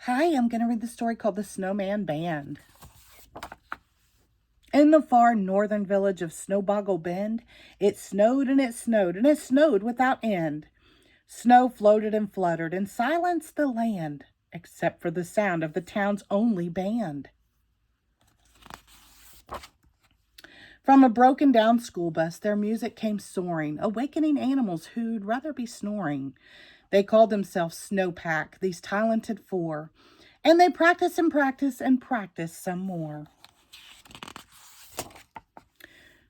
Hi, I'm going to read the story called The Snowman Band. In the far northern village of Snowboggle Bend, it snowed and it snowed and it snowed without end. Snow floated and fluttered and silenced the land, except for the sound of the town's only band. From a broken down school bus, their music came soaring, awakening animals who'd rather be snoring. They called themselves Snowpack, these talented four, and they practiced and practiced and practiced some more.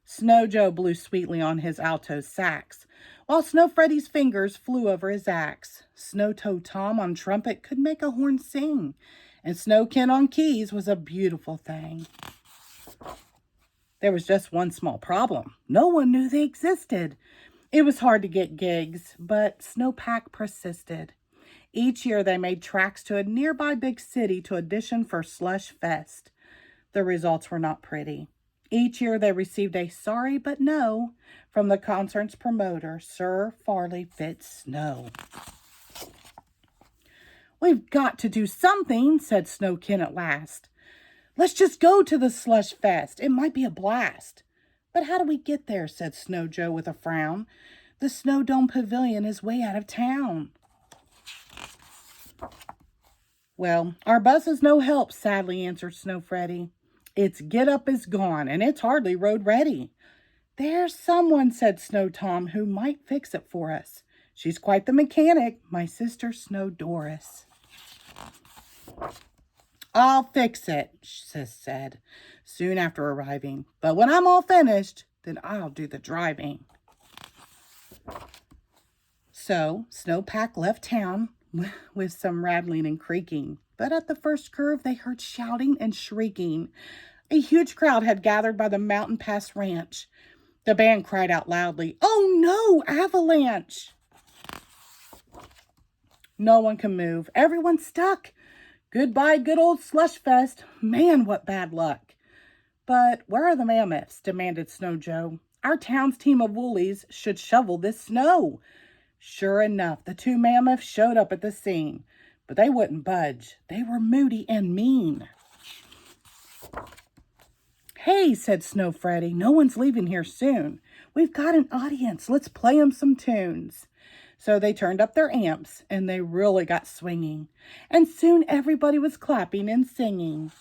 Snow Joe blew sweetly on his alto sax, while Snow Freddy's fingers flew over his axe. Snow Toe Tom on trumpet could make a horn sing, and Snow Ken on keys was a beautiful thing. There was just one small problem. No one knew they existed. It was hard to get gigs, but Snowpack persisted. Each year they made tracks to a nearby big city to audition for Slush Fest. The results were not pretty. Each year they received a sorry but no from the concert's promoter, Sir Farley Fitz-Snow. "We've got to do something," said Snowkin at last. "Let's just go to the Slush Fest. It might be a blast." "But how do we get there?" said Snow Joe with a frown. "The Snow Dome Pavilion is way out of town." "Well, our bus is no help," sadly answered Snow Freddy. "Its get-up is gone, and it's hardly road ready." "There's someone," said Snow Tom, "who might fix it for us. She's quite the mechanic, my sister Snow Doris." "I'll fix it," Sis said, soon after arriving. "But when I'm all finished, then I'll do the driving." So Snowpack left town with some rattling and creaking. But at the first curve, they heard shouting and shrieking. A huge crowd had gathered by the Mountain Pass Ranch. The band cried out loudly, "Oh no, avalanche!" No one can move. Everyone's stuck. Goodbye, good old Slush Fest. Man, what bad luck. "But where are the mammoths?" demanded Snow Joe. "Our town's team of woolies should shovel this snow." Sure enough, the two mammoths showed up at the scene, but they wouldn't budge. They were moody and mean. "Hey," said Snow Freddy, "no one's leaving here soon. We've got an audience. Let's play them some tunes." So they turned up their amps, and they really got swinging. And soon everybody was clapping and singing.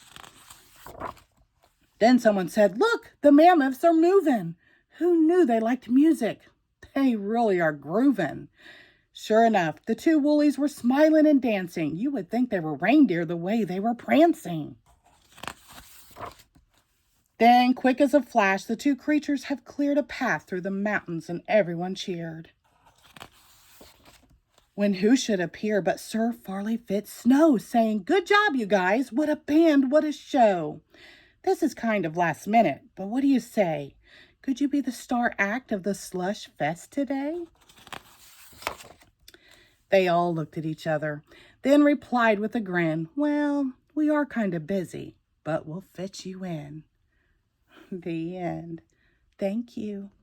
Then someone said, "Look, the mammoths are moving." Who knew they liked music? They really are grooving. Sure enough, the two woolies were smiling and dancing. You would think they were reindeer the way they were prancing. Then, quick as a flash, the two creatures have cleared a path through the mountains, and everyone cheered. When who should appear but Sir Farley Fitz-Snow, saying, "Good job, you guys. What a band, what a show." This is kind of last minute, but what do you say? Could you be the star act of the Slush Fest today? They all looked at each other, then replied with a grin, "Well, we are kind of busy, but we'll fit you in." The end. Thank you.